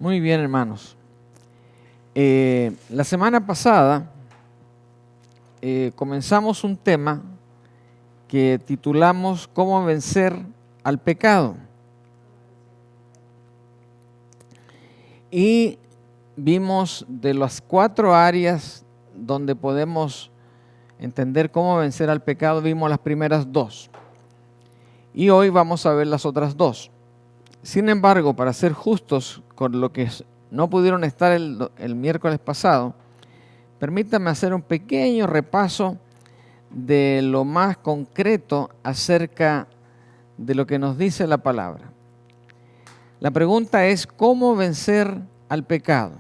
Muy bien, hermanos. La semana pasada comenzamos un tema que titulamos ¿Cómo vencer al pecado? Y vimos de las 4 áreas donde podemos entender cómo vencer al pecado, vimos las primeras 2. Y hoy vamos a ver las otras 2. Sin embargo, para ser justos con lo que no pudieron estar el miércoles pasado, permítanme hacer un pequeño repaso de lo más concreto acerca de lo que nos dice la palabra. La pregunta es, ¿cómo vencer al pecado?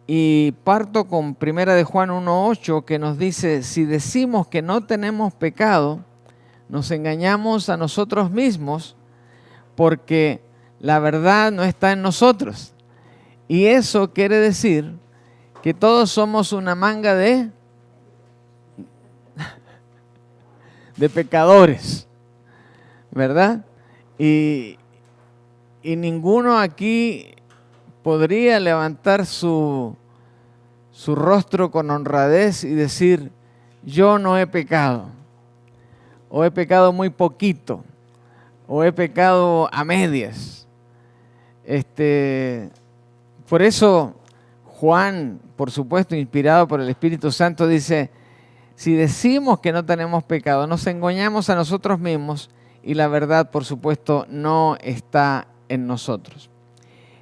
Y parto con 1 de Juan 1:8, que nos dice, si decimos que no tenemos pecado, nos engañamos a nosotros mismos, porque la verdad no está en nosotros. Y eso quiere decir que todos somos una manga de pecadores, ¿verdad? Y ninguno aquí podría levantar su rostro con honradez y decir, yo no he pecado, o he pecado muy poquito, o he pecado a medias. Por eso Juan, por supuesto, inspirado por el Espíritu Santo, dice, si decimos que no tenemos pecado, nos engañamos a nosotros mismos y la verdad, por supuesto, no está en nosotros.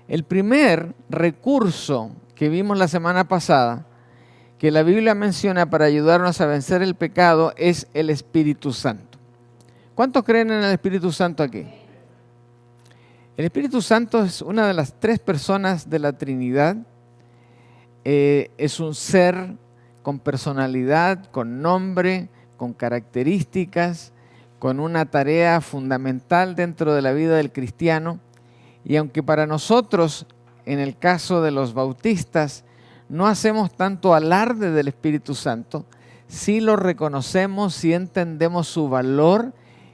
El primer recurso que vimos la semana pasada, que la Biblia menciona para ayudarnos a vencer el pecado, es el Espíritu Santo. ¿Cuántos creen en el Espíritu Santo aquí? El Espíritu Santo es una de las 3 personas de la Trinidad. Es un ser con personalidad, con nombre, con características, con una tarea fundamental dentro de la vida del cristiano. Y aunque para nosotros, en el caso de los bautistas, no hacemos tanto alarde del Espíritu Santo, sí lo reconocemos, sí entendemos su valor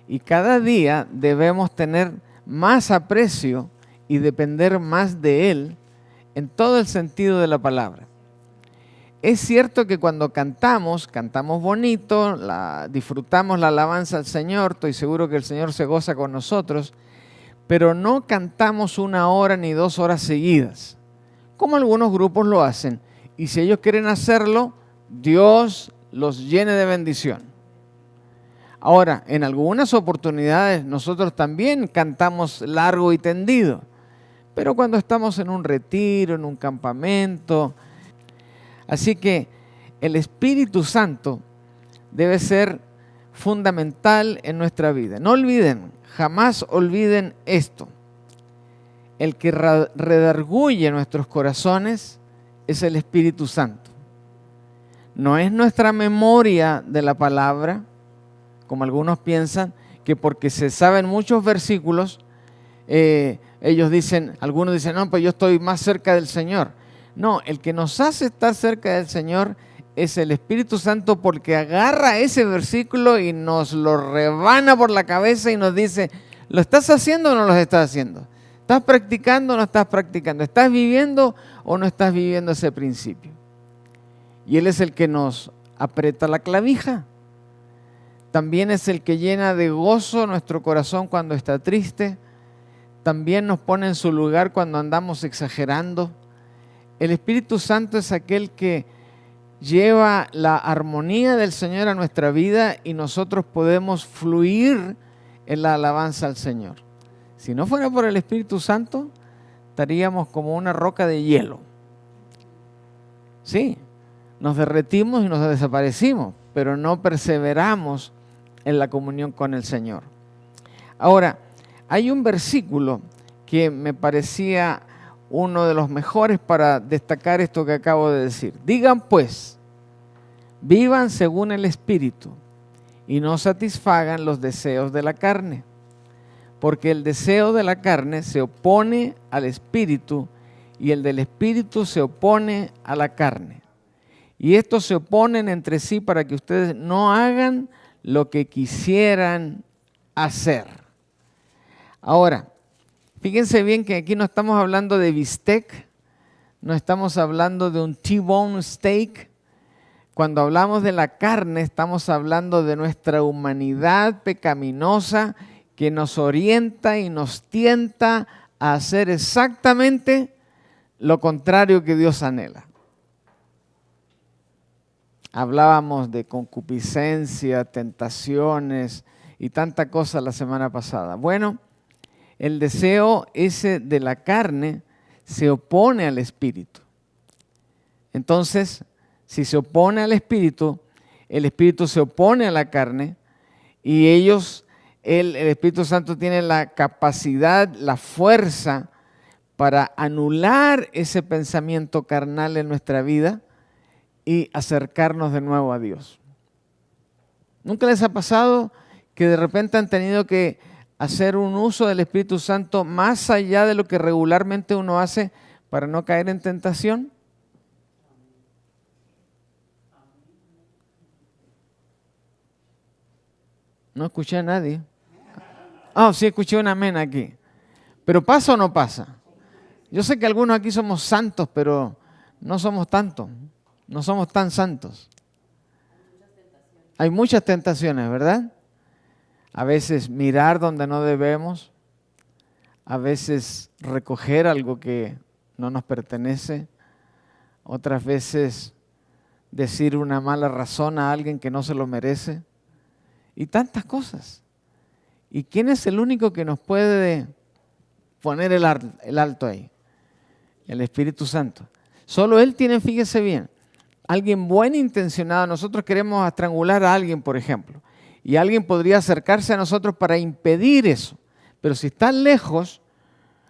y cada día debemos tener más aprecio y depender más de Él en todo el sentido de la palabra. Es cierto que cuando cantamos bonito, disfrutamos la alabanza al Señor, estoy seguro que el Señor se goza con nosotros, pero no cantamos 1 hora ni 2 horas seguidas, como algunos grupos lo hacen. Y si ellos quieren hacerlo, Dios los llene de bendición. Ahora, en algunas oportunidades nosotros también cantamos largo y tendido, pero cuando estamos en un retiro, en un campamento. Así que el Espíritu Santo debe ser fundamental en nuestra vida. No olviden, jamás olviden esto. El que redarguye nuestros corazones es el Espíritu Santo. No es nuestra memoria de la palabra, como algunos piensan, que porque se saben muchos versículos, algunos dicen, no, pues yo estoy más cerca del Señor. No, el que nos hace estar cerca del Señor es el Espíritu Santo, porque agarra ese versículo y nos lo rebana por la cabeza y nos dice, ¿lo estás haciendo o no lo estás haciendo? ¿Estás practicando o no estás practicando? ¿Estás viviendo o no estás viviendo ese principio? Y Él es el que nos aprieta la clavija. También es el que llena de gozo nuestro corazón cuando está triste. También nos pone en su lugar cuando andamos exagerando. El Espíritu Santo es aquel que lleva la armonía del Señor a nuestra vida y nosotros podemos fluir en la alabanza al Señor. Si no fuera por el Espíritu Santo, estaríamos como una roca de hielo. Sí, nos derretimos y nos desaparecimos, pero no perseveramos en la comunión con el Señor. Ahora, hay un versículo que me parecía uno de los mejores para destacar esto que acabo de decir. Digan pues, vivan según el Espíritu y no satisfagan los deseos de la carne, porque el deseo de la carne se opone al Espíritu y el del Espíritu se opone a la carne. Y estos se oponen entre sí para que ustedes no hagan lo que quisieran hacer. Ahora, Fíjense bien que aquí no estamos hablando de bistec, no estamos hablando de un T-bone steak. Cuando hablamos de la carne, estamos hablando de nuestra humanidad pecaminosa que nos orienta y nos tienta a hacer exactamente lo contrario que Dios anhela. Hablábamos de concupiscencia, tentaciones y tanta cosa la semana pasada. Bueno, el deseo ese de la carne se opone al espíritu. Entonces, si se opone al espíritu, el espíritu se opone a la carne y el Espíritu Santo tiene la capacidad, la fuerza para anular ese pensamiento carnal en nuestra vida y acercarnos de nuevo a Dios. ¿Nunca les ha pasado que de repente han tenido que hacer un uso del Espíritu Santo más allá de lo que regularmente uno hace para no caer en tentación? No escuché a nadie. Sí, escuché un amén aquí. ¿Pero pasa o no pasa? Yo sé que algunos aquí somos santos, pero no somos tantos. No somos tan santos. Hay muchas tentaciones, ¿verdad? A veces mirar donde no debemos. A veces recoger algo que no nos pertenece. Otras veces decir una mala razón a alguien que no se lo merece. Y tantas cosas. ¿Y quién es el único que nos puede poner el alto ahí? El Espíritu Santo. Solo Él tiene, fíjese bien, alguien buen intencionado. Nosotros queremos estrangular a alguien, por ejemplo. Y alguien podría acercarse a nosotros para impedir eso. Pero si está lejos,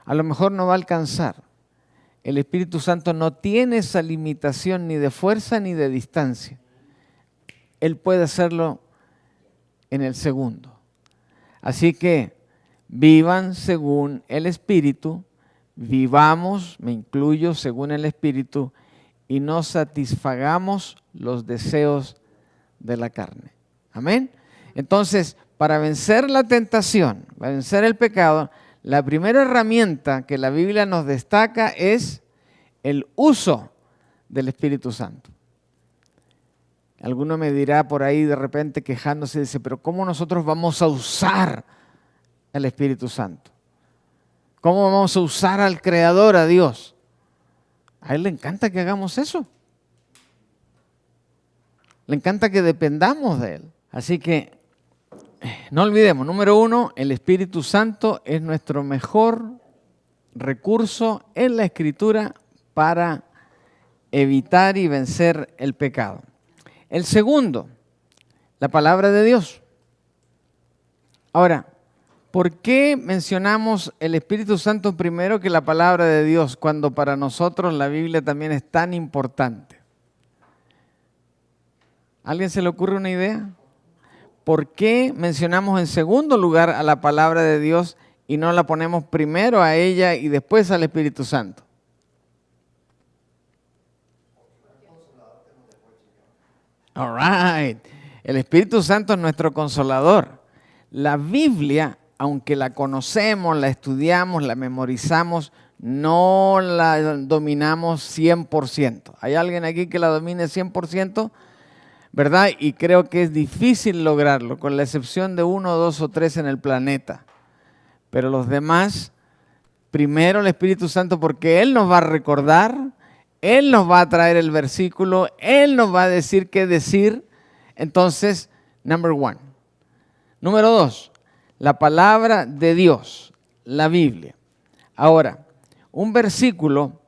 a lo mejor no va a alcanzar. El Espíritu Santo no tiene esa limitación ni de fuerza ni de distancia. Él puede hacerlo en el segundo. Así que vivan según el Espíritu, vivamos, me incluyo, según el Espíritu, y no satisfagamos los deseos de la carne. Amén. Entonces, para vencer la tentación, para vencer el pecado, la primera herramienta que la Biblia nos destaca es el uso del Espíritu Santo. Alguno me dirá por ahí de repente quejándose, dice, pero ¿cómo nosotros vamos a usar al Espíritu Santo? ¿Cómo vamos a usar al Creador, a Dios? A Él le encanta que hagamos eso. Le encanta que dependamos de Él. Así que no olvidemos, número 1, el Espíritu Santo es nuestro mejor recurso en la Escritura para evitar y vencer el pecado. El segundo, la palabra de Dios. Ahora, ¿por qué mencionamos el Espíritu Santo primero que la palabra de Dios cuando para nosotros la Biblia también es tan importante? ¿A alguien se le ocurre una idea? ¿Por qué mencionamos en segundo lugar a la palabra de Dios y no la ponemos primero a ella y después al Espíritu Santo? All right. El Espíritu Santo es nuestro consolador. La Biblia, aunque la conocemos, la estudiamos, la memorizamos, no la dominamos 100%. ¿Hay alguien aquí que la domine 100%? ¿Verdad? Y creo que es difícil lograrlo, con la excepción de 1, 2 o 3 en el planeta. Pero los demás, primero el Espíritu Santo, porque Él nos va a recordar, Él nos va a traer el versículo, Él nos va a decir qué decir. Entonces, number 1. Número 2, la palabra de Dios, la Biblia. Ahora, un versículo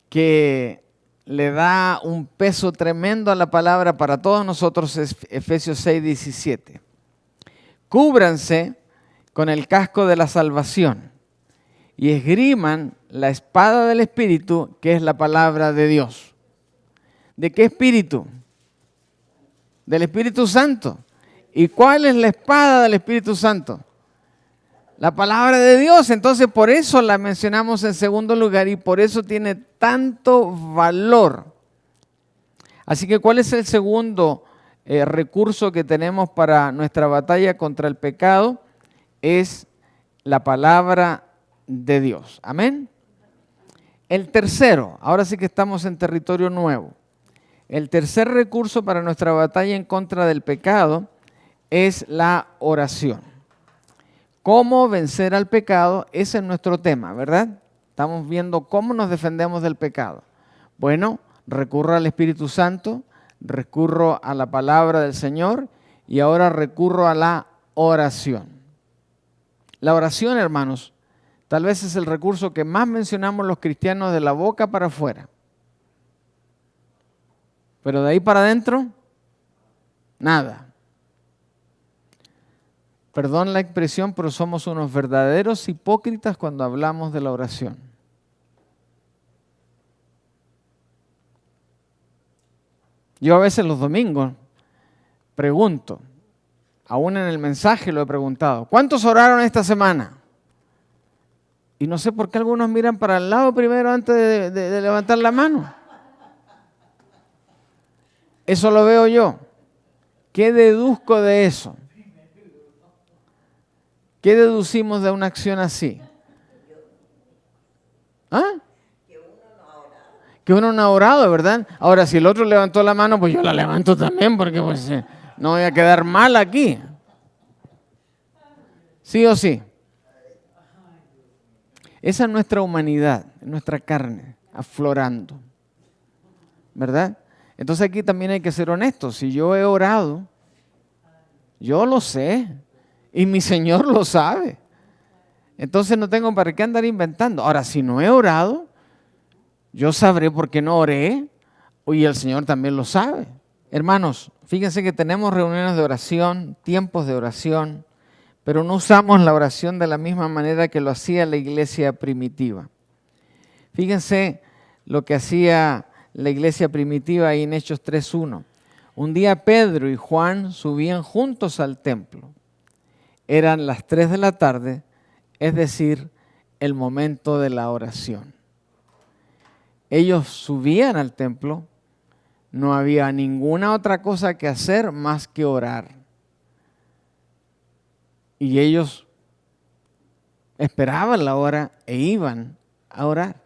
que le da un peso tremendo a la palabra para todos nosotros es Efesios 6:17. Cúbranse con el casco de la salvación y esgriman la espada del Espíritu, que es la palabra de Dios. ¿De qué Espíritu? Del Espíritu Santo. ¿Y cuál es la espada del Espíritu Santo? La palabra de Dios. Entonces por eso la mencionamos en segundo lugar y por eso tiene tanto valor. Así que ¿cuál es el segundo recurso que tenemos para nuestra batalla contra el pecado? Es la palabra de Dios. Amén. El tercero, ahora sí que estamos en territorio nuevo. El tercer recurso para nuestra batalla en contra del pecado es la oración. ¿Cómo vencer al pecado? Ese es nuestro tema, ¿verdad? Estamos viendo cómo nos defendemos del pecado. Bueno, recurro al Espíritu Santo, recurro a la palabra del Señor y ahora recurro a la oración. La oración, hermanos, tal vez es el recurso que más mencionamos los cristianos de la boca para afuera. Pero de ahí para adentro, nada. Perdón la expresión, pero somos unos verdaderos hipócritas cuando hablamos de la oración. Yo a veces los domingos pregunto, aún en el mensaje lo he preguntado, ¿cuántos oraron esta semana? Y no sé por qué algunos miran para el lado primero antes de levantar la mano. Eso lo veo yo. ¿Qué deduzco de eso? ¿Qué deducimos de una acción así? ¿Ah? Que uno no ha orado, ¿verdad? Ahora, si el otro levantó la mano, pues yo la levanto también, porque pues no voy a quedar mal aquí. ¿Sí o sí? Esa es nuestra humanidad, nuestra carne, aflorando. ¿Verdad? Entonces aquí también hay que ser honestos. Si yo he orado, yo lo sé. Y mi Señor lo sabe. Entonces no tengo para qué andar inventando. Ahora, si no he orado, yo sabré por qué no oré. Y el Señor también lo sabe. Hermanos, fíjense que tenemos reuniones de oración, tiempos de oración, pero no usamos la oración de la misma manera que lo hacía la iglesia primitiva. Fíjense lo que hacía la iglesia primitiva ahí en Hechos 3:1. Un día Pedro y Juan subían juntos al templo. Eran las 3 de la tarde, es decir, el momento de la oración. Ellos subían al templo, no había ninguna otra cosa que hacer más que orar. Y ellos esperaban la hora e iban a orar.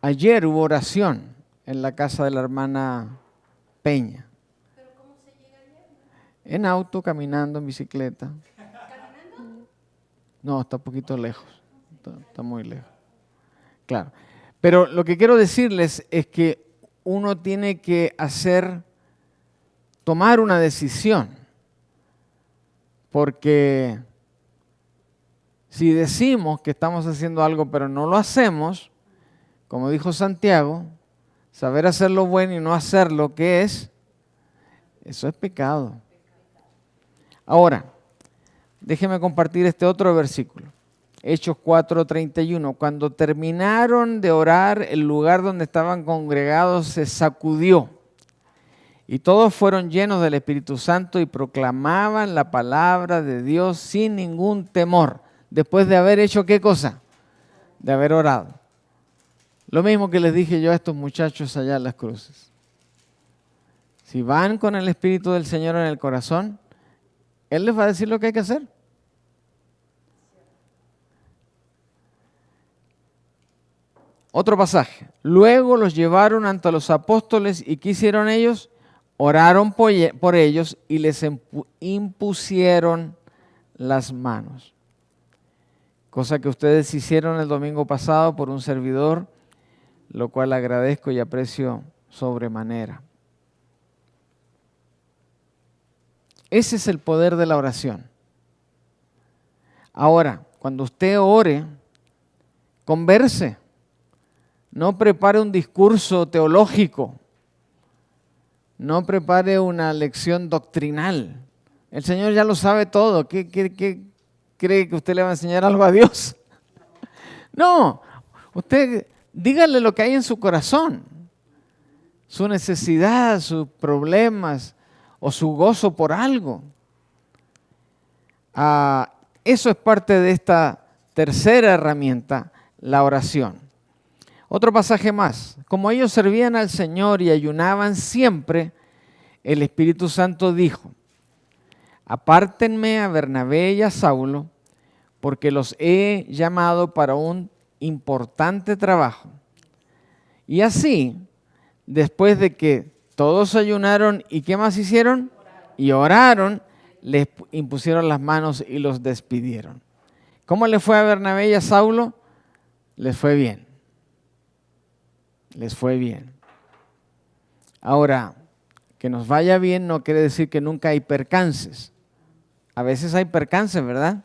Ayer hubo oración en la casa de la hermana Peña. ¿Pero cómo se llega ayer? En auto, caminando, en bicicleta. ¿Caminando? No, está un poquito lejos. Está muy lejos. Claro. Pero lo que quiero decirles es que uno tiene que tomar una decisión. Porque si decimos que estamos haciendo algo pero no lo hacemos, como dijo Santiago, saber hacer lo bueno y no hacer lo que es, eso es pecado. Ahora, déjeme compartir este otro versículo. Hechos 4:31. Cuando terminaron de orar, el lugar donde estaban congregados se sacudió. Y todos fueron llenos del Espíritu Santo y proclamaban la palabra de Dios sin ningún temor. Después de haber hecho, ¿qué cosa? De haber orado. Lo mismo que les dije yo a estos muchachos allá en Las Cruces. Si van con el Espíritu del Señor en el corazón, Él les va a decir lo que hay que hacer. Otro pasaje. Luego los llevaron ante los apóstoles y ¿qué hicieron ellos? Oraron por ellos y les impusieron las manos. Cosa que ustedes hicieron el domingo pasado por un servidor, lo cual agradezco y aprecio sobremanera. Ese es el poder de la oración. Ahora, cuando usted ore, converse. No prepare un discurso teológico. No prepare una lección doctrinal. El Señor ya lo sabe todo. ¿Qué cree que usted le va a enseñar algo a Dios? No, usted dígale lo que hay en su corazón. Su necesidad, sus problemas o su gozo por algo. Eso es parte de esta tercera herramienta, la oración. Otro pasaje más. Como ellos servían al Señor y ayunaban siempre, el Espíritu Santo dijo: apártenme a Bernabé y a Saulo, porque los he llamado para un importante trabajo. Y así, después de que todos ayunaron, ¿y qué más hicieron? Y oraron, les impusieron las manos y los despidieron. ¿Cómo le fue a Bernabé y a Saulo? Les fue bien. Les fue bien. Ahora, que nos vaya bien no quiere decir que nunca hay percances. A veces hay percances, ¿verdad?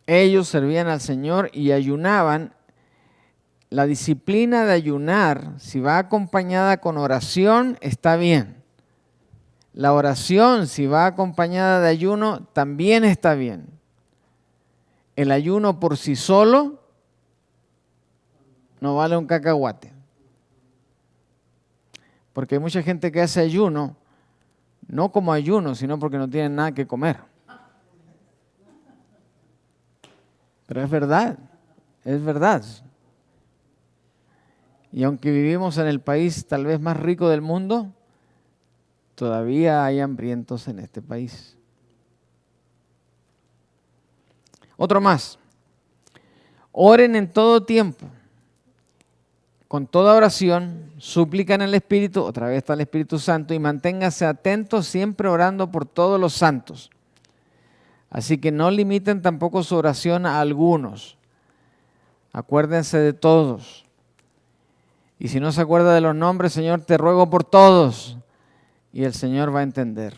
Ellos servían al Señor y ayunaban. La disciplina de ayunar, si va acompañada con oración, está bien. La oración, si va acompañada de ayuno, también está bien. El ayuno por sí solo no vale un cacahuate. Porque hay mucha gente que hace ayuno, no como ayuno, sino porque no tienen nada que comer. Pero es verdad, es verdad. Y aunque vivimos en el país tal vez más rico del mundo, todavía hay hambrientos en este país. Otro más. Oren en todo tiempo, con toda oración, súplica en el Espíritu, otra vez está el Espíritu Santo, y manténganse atentos siempre orando por todos los santos. Así que no limiten tampoco su oración a algunos. Acuérdense de todos. Y si no se acuerda de los nombres, Señor, te ruego por todos. Y el Señor va a entender.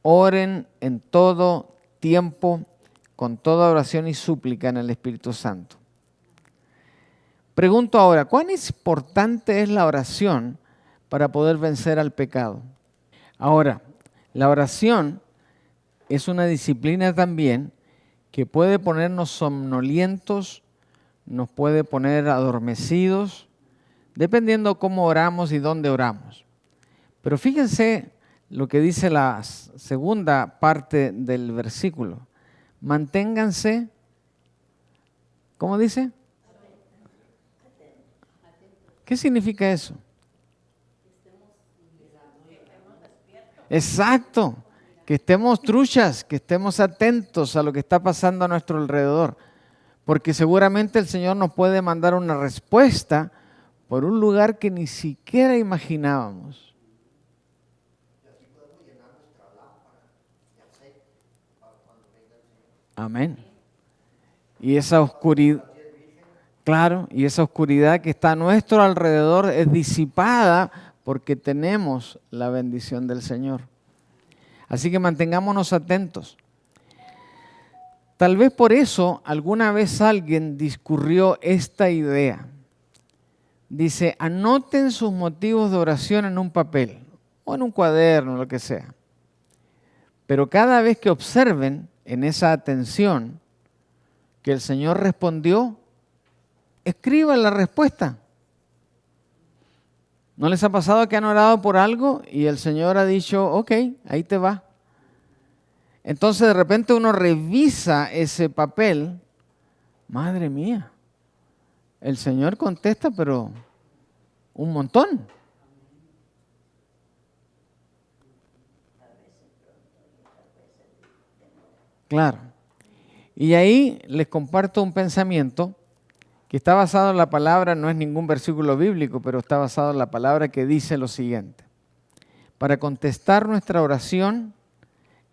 Oren en todo tiempo, con toda oración y súplica en el Espíritu Santo. Pregunto ahora, ¿cuán importante es la oración para poder vencer al pecado? Ahora, la oración es una disciplina también que puede ponernos somnolientos, nos puede poner adormecidos, dependiendo cómo oramos y dónde oramos. Pero fíjense lo que dice la segunda parte del versículo. Manténganse, ¿cómo dice? ¿Qué significa eso? Exacto, que estemos truchas, que estemos atentos a lo que está pasando a nuestro alrededor, porque seguramente el Señor nos puede mandar una respuesta por un lugar que ni siquiera imaginábamos. Amén. Y esa oscuridad, claro, y esa oscuridad que está a nuestro alrededor es disipada porque tenemos la bendición del Señor. Así que mantengámonos atentos. Tal vez por eso alguna vez alguien discurrió esta idea. Dice, anoten sus motivos de oración en un papel o en un cuaderno, lo que sea. Pero cada vez que observen en esa atención que el Señor respondió, escriban la respuesta. ¿No les ha pasado que han orado por algo y el Señor ha dicho, ok, ahí te va? Entonces de repente uno revisa ese papel, madre mía, el Señor contesta, pero un montón. Claro. Y ahí les comparto un pensamiento que está basado en la palabra, no es ningún versículo bíblico, pero está basado en la palabra que dice lo siguiente. Para contestar nuestra oración,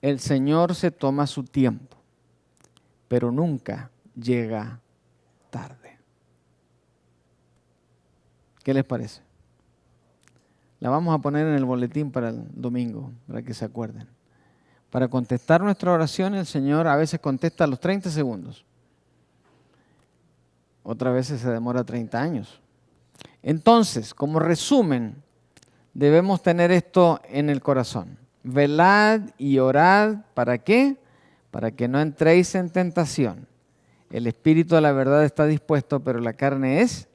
el Señor se toma su tiempo, pero nunca llega tarde. ¿Qué les parece? La vamos a poner en el boletín para el domingo, para que se acuerden. Para contestar nuestra oración, el Señor a veces contesta a los 30 segundos. Otras veces se demora 30 años. Entonces, como resumen, debemos tener esto en el corazón. Velad y orad, ¿para qué? Para que no entréis en tentación. El espíritu de la verdad está dispuesto, pero la carne es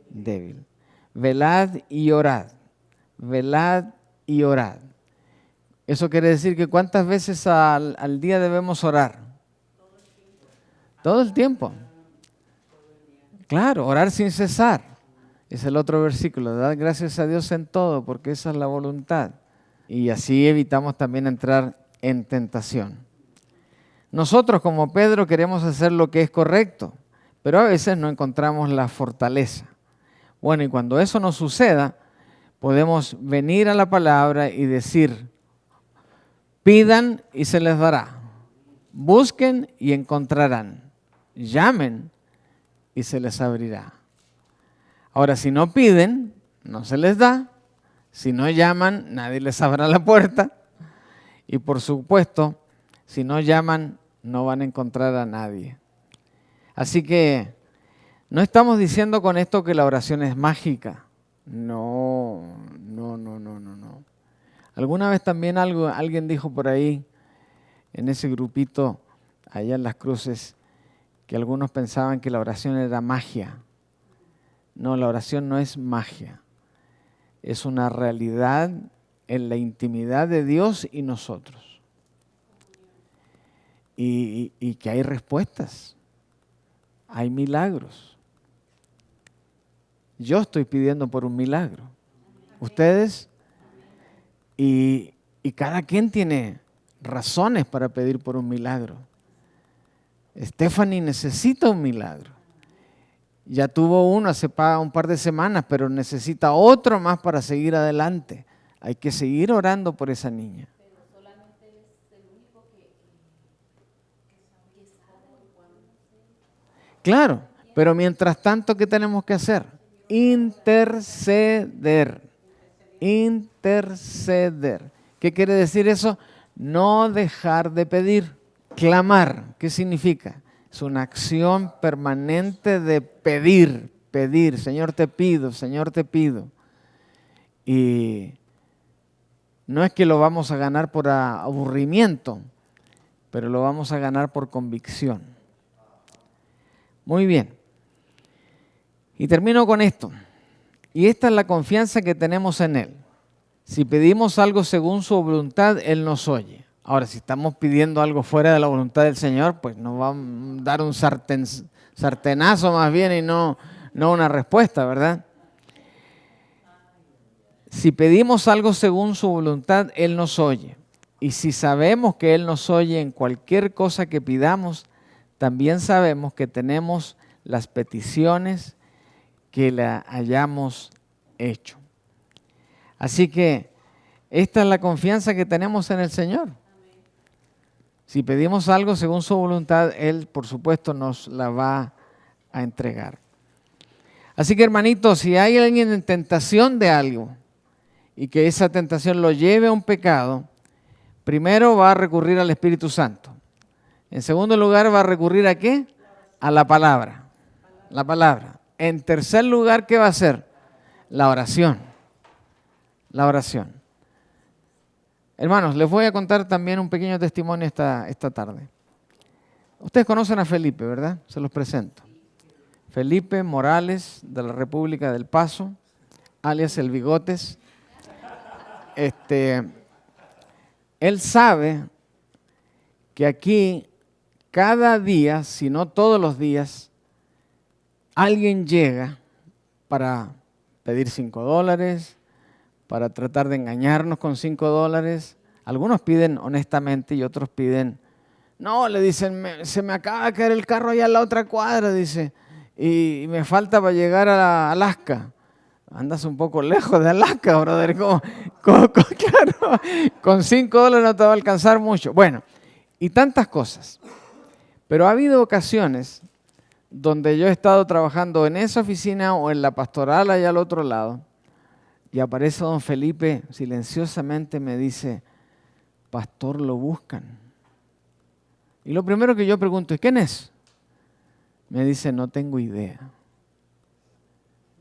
débil. Velad y orad. Velad y orad. Eso quiere decir que ¿cuántas veces al día debemos orar? Todo el tiempo. Claro, orar sin cesar. Es el otro versículo, dad gracias a Dios en todo, porque esa es la voluntad. Y así evitamos también entrar en tentación. Nosotros como Pedro queremos hacer lo que es correcto, pero a veces no encontramos la fortaleza. Bueno, y cuando eso no suceda, podemos venir a la palabra y decir, pidan y se les dará, busquen y encontrarán, llamen y se les abrirá. Ahora, si no piden, no se les da, si no llaman, nadie les abrirá la puerta y por supuesto, si no llaman, no van a encontrar a nadie. Así que no estamos diciendo con esto que la oración es mágica. No. Alguna vez también alguien dijo por ahí, en ese grupito, allá en Las Cruces, que algunos pensaban que la oración era magia. No, la oración no es magia. Es una realidad en la intimidad de Dios y nosotros. Y que hay respuestas. Hay milagros. Yo estoy pidiendo por un milagro. Ustedes, y cada quien tiene razones para pedir por un milagro. Stephanie necesita un milagro. Ya tuvo uno hace un par de semanas, pero necesita otro más para seguir adelante. Hay que seguir orando por esa niña. Pero solamente él es el único que sabe cuándo. Claro, pero mientras tanto, ¿qué tenemos que hacer? Interceder. Interceder. ¿Qué quiere decir eso? No dejar de pedir. Clamar, ¿qué significa? Es una acción permanente de pedir, pedir. Señor, te pido, Señor, te pido. Y no es que lo vamos a ganar por aburrimiento, pero lo vamos a ganar por convicción. Muy bien. Y termino con esto. Y esta es la confianza que tenemos en Él. Si pedimos algo según su voluntad, Él nos oye. Ahora, si estamos pidiendo algo fuera de la voluntad del Señor, pues nos va a dar un sartenazo más bien y no una respuesta, ¿verdad? Si pedimos algo según su voluntad, Él nos oye. Y si sabemos que Él nos oye en cualquier cosa que pidamos, también sabemos que tenemos las peticiones que le hayamos hecho. Así que esta es la confianza que tenemos en el Señor. Si pedimos algo según su voluntad, Él, por supuesto, nos la va a entregar. Así que, hermanitos, si hay alguien en tentación de algo y que esa tentación lo lleve a un pecado, primero va a recurrir al Espíritu Santo. En segundo lugar, va a recurrir ¿a qué? A la palabra. La palabra. En tercer lugar, ¿qué va a hacer? La oración. La oración. Hermanos, les voy a contar también un pequeño testimonio esta tarde. Ustedes conocen a Felipe, ¿verdad? Se los presento. Felipe Morales, de la República del Paso, alias El Bigotes. Él sabe que aquí, cada día, si no todos los días, alguien llega para pedir $5, para tratar de engañarnos con $5. Algunos piden honestamente y otros piden, no, le dicen, se me acaba de caer el carro allá en la otra cuadra, dice, y me falta para llegar a Alaska. Andas un poco lejos de Alaska, brother. Claro, con $5 no te va a alcanzar mucho. Bueno, y tantas cosas. Pero ha habido ocasiones donde yo he estado trabajando en esa oficina o en la pastoral allá al otro lado, y aparece don Felipe silenciosamente, me dice, pastor, lo buscan. Y lo primero que yo pregunto es, ¿quién es? Me dice, no tengo idea.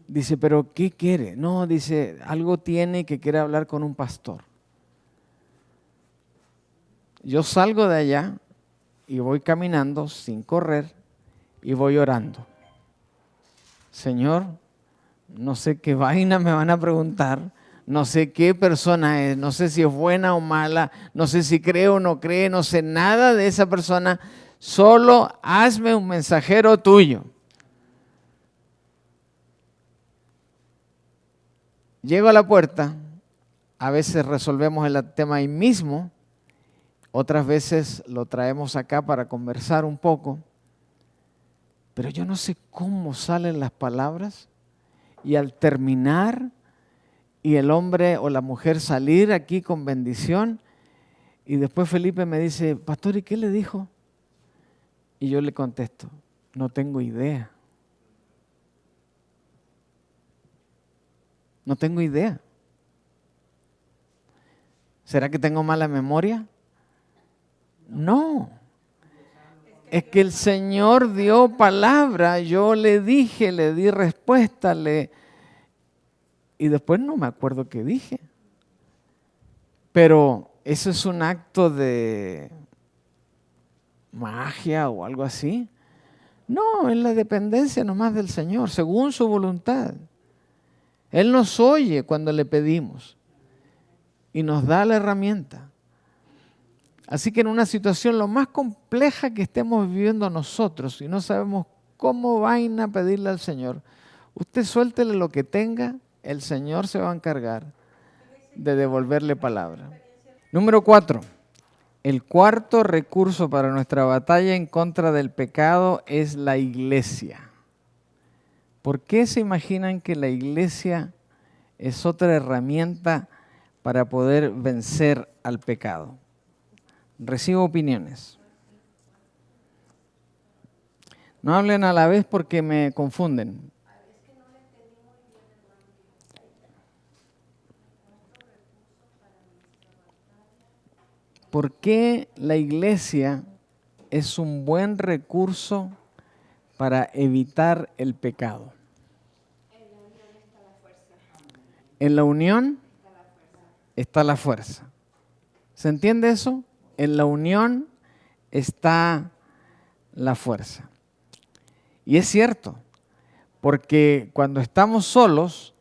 Dice, ¿pero qué quiere? No, dice, algo tiene que quiere hablar con un pastor. Yo salgo de allá y voy caminando sin correr y voy orando. Señor, no sé qué vaina me van a preguntar, no sé qué persona es, no sé si es buena o mala, no sé si cree o no cree, no sé nada de esa persona, solo hazme un mensajero tuyo. Llego a la puerta, a veces resolvemos el tema ahí mismo, otras veces lo traemos acá para conversar un poco, pero yo no sé cómo salen las palabras y al terminar y el hombre o la mujer salir aquí con bendición y después Felipe me dice, pastor, ¿y qué le dijo? Y yo le contesto, no tengo idea. No tengo idea. ¿Será que tengo mala memoria? No. Es que el Señor dio palabra, yo le dije, le di respuesta, y después no me acuerdo qué dije. Pero eso es un acto de magia o algo así. No, es la dependencia nomás del Señor, según su voluntad. Él nos oye cuando le pedimos y nos da la herramienta. Así que en una situación lo más compleja que estemos viviendo nosotros y no sabemos cómo vaina a pedirle al Señor, usted suéltele lo que tenga, el Señor se va a encargar de devolverle palabra. Número 4. El cuarto recurso para nuestra batalla en contra del pecado es la iglesia. ¿Por qué se imaginan que la iglesia es otra herramienta para poder vencer al pecado? Recibo opiniones. No hablen a la vez porque me confunden. ¿Por qué la iglesia es un buen recurso para evitar el pecado? En la unión está la fuerza. ¿Se entiende eso? En la unión está la fuerza. Y es cierto, porque cuando estamos solos,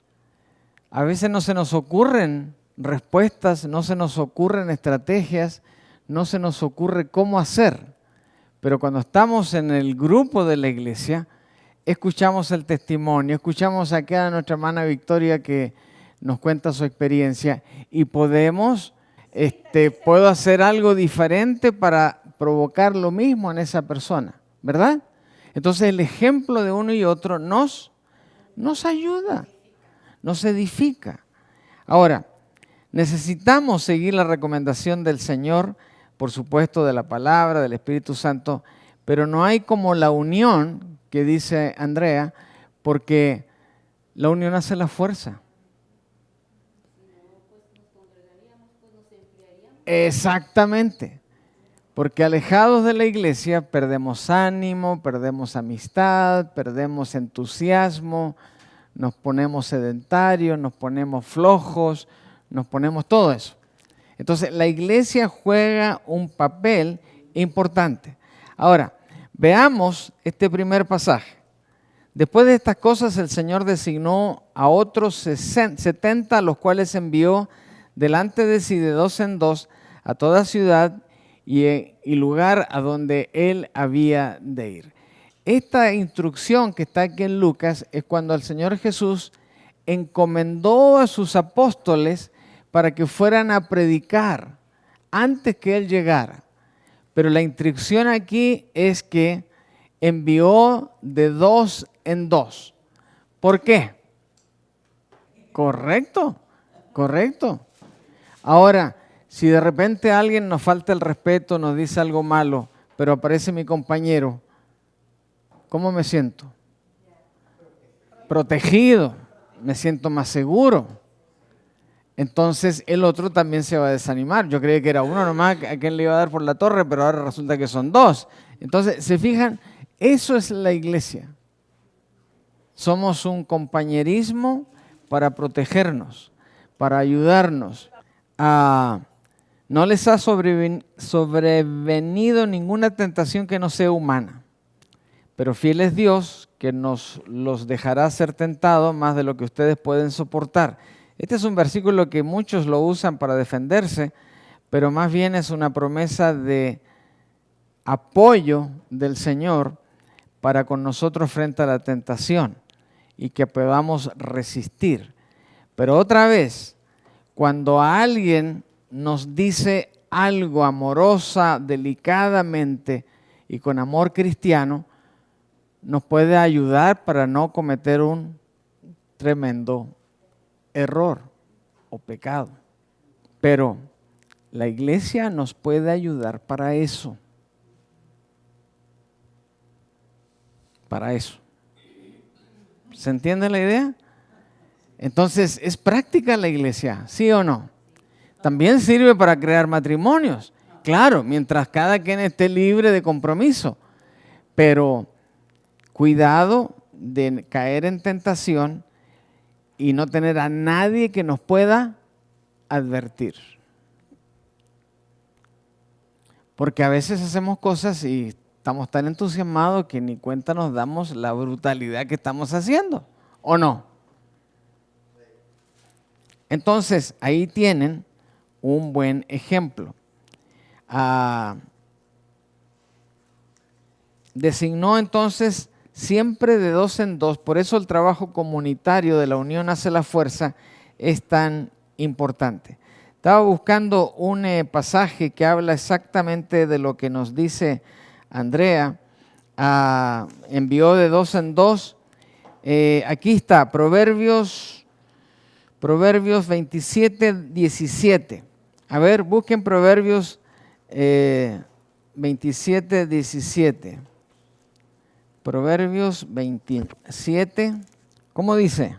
a veces no se nos ocurren respuestas, no se nos ocurren estrategias, no se nos ocurre cómo hacer. Pero cuando estamos en el grupo de la iglesia, escuchamos el testimonio, escuchamos aquí a nuestra hermana Victoria que nos cuenta su experiencia y puedo hacer algo diferente para provocar lo mismo en esa persona, ¿verdad? Entonces el ejemplo de uno y otro nos ayuda, nos edifica. Ahora, necesitamos seguir la recomendación del Señor, por supuesto, de la palabra, del Espíritu Santo, pero no hay como la unión que dice Andrea, porque la unión hace la fuerza. Exactamente, porque alejados de la iglesia perdemos ánimo, perdemos amistad, perdemos entusiasmo, nos ponemos sedentarios, nos ponemos flojos, nos ponemos todo eso. Entonces la iglesia juega un papel importante. Ahora, veamos este primer pasaje. Después de estas cosas el Señor designó a otros 70, los cuales envió delante de sí de dos en dos a toda ciudad y lugar a donde Él había de ir. Esta instrucción que está aquí en Lucas es cuando el Señor Jesús encomendó a sus apóstoles para que fueran a predicar antes que Él llegara. Pero la instrucción aquí es que envió de dos en dos. ¿Por qué? Correcto, correcto. Ahora, si de repente alguien nos falta el respeto, nos dice algo malo, pero aparece mi compañero, ¿cómo me siento? Protegido, me siento más seguro. Entonces el otro también se va a desanimar. Yo creía que era uno nomás a quien le iba a dar por la torre, pero ahora resulta que son dos. Entonces, ¿se fijan? Eso es la iglesia. Somos un compañerismo para protegernos, para ayudarnos. No les ha sobrevenido ninguna tentación que no sea humana, pero fiel es Dios que nos los dejará ser tentados más de lo que ustedes pueden soportar. Este es un versículo que muchos lo usan para defenderse, pero más bien es una promesa de apoyo del Señor para con nosotros frente a la tentación y que podamos resistir. Pero otra vez, cuando alguien nos dice algo amorosa, delicadamente y con amor cristiano, nos puede ayudar para no cometer un tremendo error o pecado. Pero la iglesia nos puede ayudar para eso. Para eso. ¿Se entiende la idea? Entonces, ¿es práctica la iglesia? ¿Sí o no? También sirve para crear matrimonios. Claro, mientras cada quien esté libre de compromiso. Pero cuidado de caer en tentación y no tener a nadie que nos pueda advertir. Porque a veces hacemos cosas y estamos tan entusiasmados que ni cuenta nos damos la brutalidad que estamos haciendo, ¿o no? Entonces, ahí tienen un buen ejemplo. Designó entonces siempre de dos en dos, por eso el trabajo comunitario de la unión hace la fuerza es tan importante. Estaba buscando un pasaje que habla exactamente de lo que nos dice Andrea. Envió de dos en dos. Aquí está, Proverbios 27, 17. A ver, busquen Proverbios 27, 17. Proverbios 27, ¿cómo dice?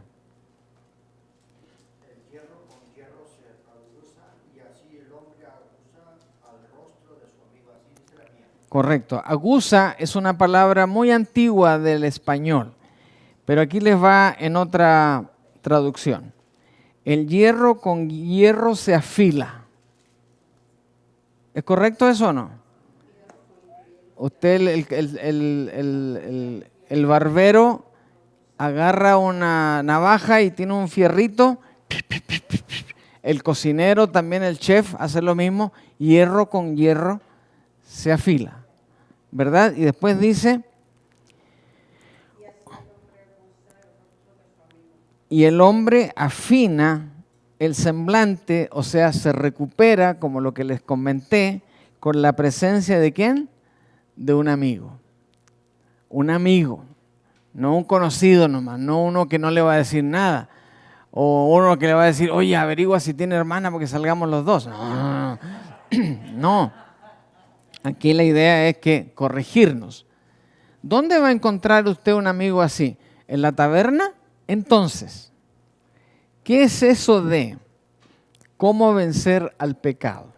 El hierro con hierro se aguza y así el hombre aguza al rostro de su amigo. Así dice la mía. Correcto. Aguza es una palabra muy antigua del español, pero aquí les va en otra traducción. El hierro con hierro se afila. ¿Es correcto eso o no? Usted, el barbero, agarra una navaja y tiene un fierrito. El cocinero, también el chef, hace lo mismo. Hierro con hierro se afila, ¿verdad? Y después dice, y el hombre afina el semblante, o sea, se recupera, como lo que les comenté, con la presencia ¿de quién? De un amigo. Un amigo, no un conocido nomás, no uno que no le va a decir nada, o uno que le va a decir, oye, averigua si tiene hermana porque salgamos los dos. No, no. Aquí la idea es que corregirnos. ¿Dónde va a encontrar usted un amigo así? ¿En la taberna? Entonces, ¿qué es eso de cómo vencer al pecado?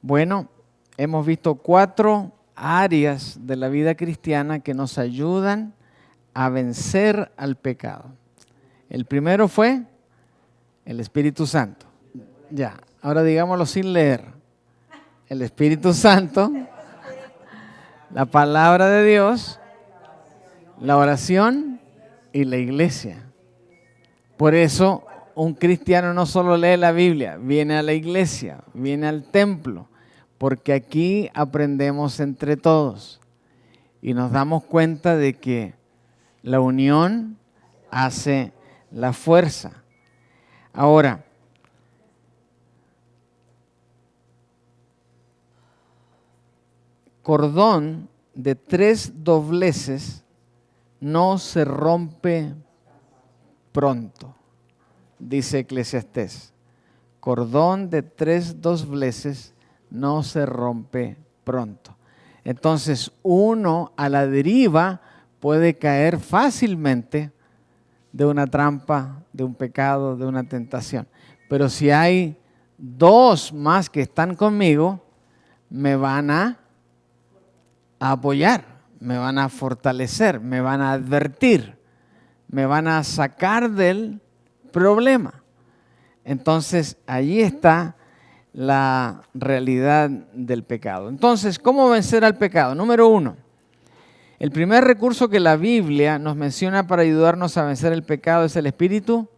Bueno, hemos visto 4 áreas de la vida cristiana que nos ayudan a vencer al pecado. El primero fue el Espíritu Santo. Ya, ahora digámoslo sin leer. El Espíritu Santo, la palabra de Dios, la oración y la iglesia. Por eso un cristiano no solo lee la Biblia, viene a la iglesia, viene al templo, porque aquí aprendemos entre todos y nos damos cuenta de que la unión hace la fuerza. Ahora, cordón de 3 dobleces no se rompe pronto, dice Eclesiastés. Cordón de 3 dobleces no se rompe pronto. Entonces, uno a la deriva puede caer fácilmente de una trampa, de un pecado, de una tentación. Pero si hay 2 más que están conmigo, me van a apoyar, me van a fortalecer, me van a advertir, me van a sacar del problema. Entonces, allí está la realidad del pecado. Entonces, ¿cómo vencer al pecado? Número 1, el primer recurso que la Biblia nos menciona para ayudarnos a vencer el pecado es el Espíritu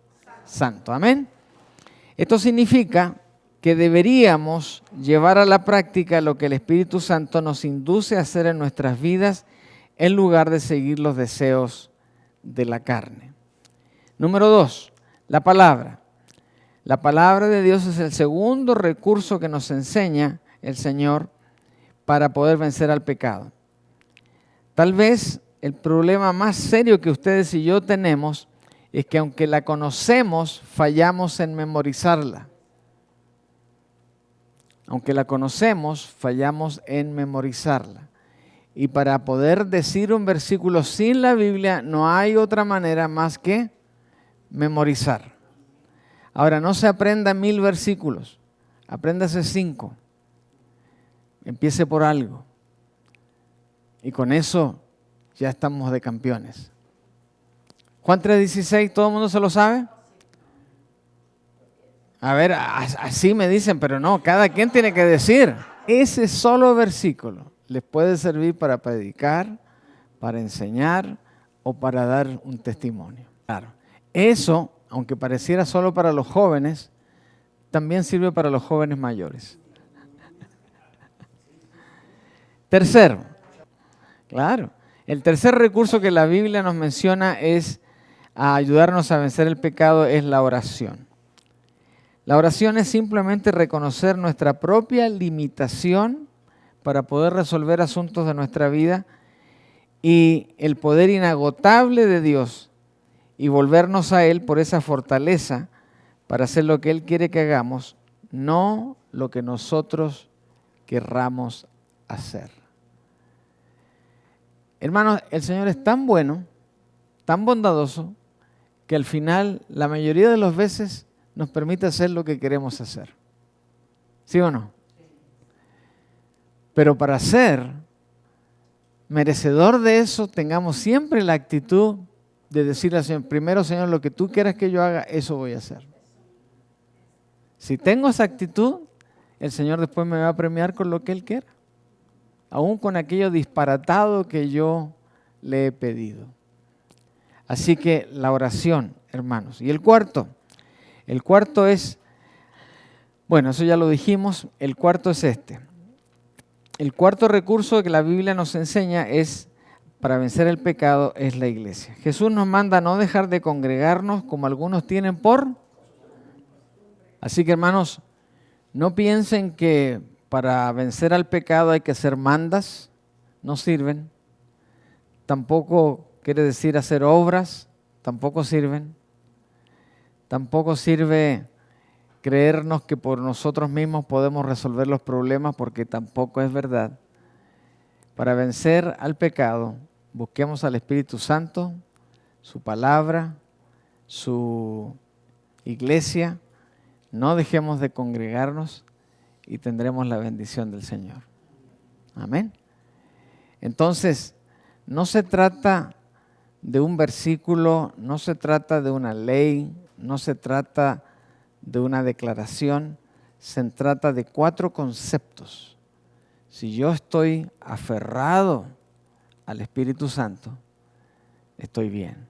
Santo. Amén. Esto significa que deberíamos llevar a la práctica lo que el Espíritu Santo nos induce a hacer en nuestras vidas en lugar de seguir los deseos de la carne. Número 2, La palabra. La palabra de Dios es el segundo recurso que nos enseña el Señor para poder vencer al pecado. Tal vez el problema más serio que ustedes y yo tenemos es que aunque la conocemos, fallamos en memorizarla. Aunque la conocemos, fallamos en memorizarla. Y para poder decir un versículo sin la Biblia, no hay otra manera más que memorizar. Ahora, no se aprenda 1000 versículos, apréndase 5. Empiece por algo. Y con eso ya estamos de campeones. Juan 3:16, ¿todo el mundo se lo sabe? A ver, así me dicen, pero no, cada quien tiene que decir. Ese solo versículo les puede servir para predicar, para enseñar o para dar un testimonio. Claro, eso, aunque pareciera solo para los jóvenes, también sirve para los jóvenes mayores. Tercero, claro, el tercer recurso que la Biblia nos menciona es a ayudarnos a vencer el pecado es la oración. La oración es simplemente reconocer nuestra propia limitación para poder resolver asuntos de nuestra vida y el poder inagotable de Dios y volvernos a Él por esa fortaleza para hacer lo que Él quiere que hagamos, no lo que nosotros querramos hacer. Hermanos, el Señor es tan bueno, tan bondadoso, que al final, la mayoría de las veces, nos permite hacer lo que queremos hacer. ¿Sí o no? Pero para ser merecedor de eso, tengamos siempre la actitud de decirle al Señor, primero, Señor, lo que tú quieras que yo haga, eso voy a hacer. Si tengo esa actitud, el Señor después me va a premiar con lo que Él quiera, aún con aquello disparatado que yo le he pedido. Así que la oración, hermanos. Y el cuarto es, bueno, eso ya lo dijimos, el cuarto es este. El cuarto recurso que la Biblia nos enseña es, para vencer el pecado, es la iglesia. Jesús nos manda a no dejar de congregarnos como algunos tienen por. Así que, hermanos, no piensen que para vencer al pecado hay que hacer mandas, no sirven. Tampoco quiere decir hacer obras, tampoco sirven. Tampoco sirve creernos que por nosotros mismos podemos resolver los problemas, porque tampoco es verdad. Para vencer al pecado, busquemos al Espíritu Santo, su palabra, su iglesia. No dejemos de congregarnos y tendremos la bendición del Señor. Amén. Entonces, no se trata de un versículo, no se trata de una ley, no se trata de una declaración, se trata de 4 conceptos. Si yo estoy aferrado al Espíritu Santo, estoy bien.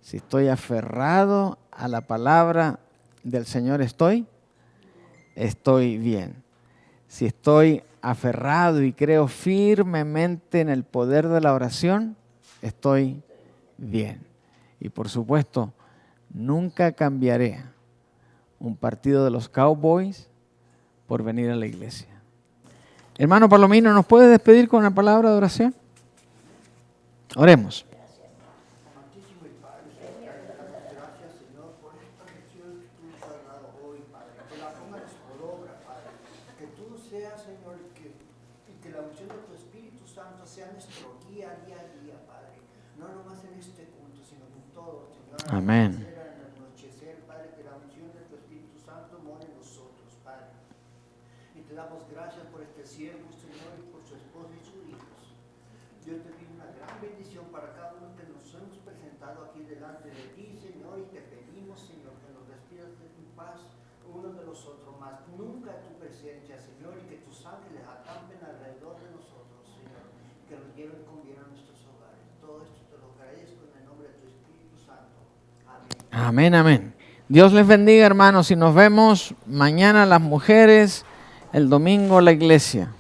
Si estoy aferrado a la palabra del Señor, estoy bien. Si estoy aferrado y creo firmemente en el poder de la oración, estoy bien. Y por supuesto, nunca cambiaré un partido de los Cowboys por venir a la iglesia. Hermano Palomino, ¿nos puede despedir con una palabra de oración? Oremos. Amantísimo y Padre, gracias, Señor, por esta lección que tú nos has dado hoy, Padre. Que la pongas por obra, Padre. Que tú seas, Señor, y que la unción de tu Espíritu Santo sea nuestro guía día a día, Padre. No nomás en este culto, sino en todo, Señor. Amén. Padre, que la unción de tu Espíritu Santo more en nosotros, Padre. Y te damos gracias por este siervo, Señor, y por su esposa y sus hijos. Dios te pide una gran bendición para cada uno que nos hemos presentado aquí delante de ti, Señor, y te pedimos, Señor, que nos despidas de tu paz unos de los otros más. Nunca tu presencia, Señor, y que tus ángeles acampen alrededor de nosotros, Señor, que nos lleven con bien a nuestros hogares. Todo esto te lo agradezco en el nombre de tu Espíritu Santo. Amén. Amén, amén. Dios les bendiga, hermanos, y nos vemos mañana las mujeres, el domingo la iglesia.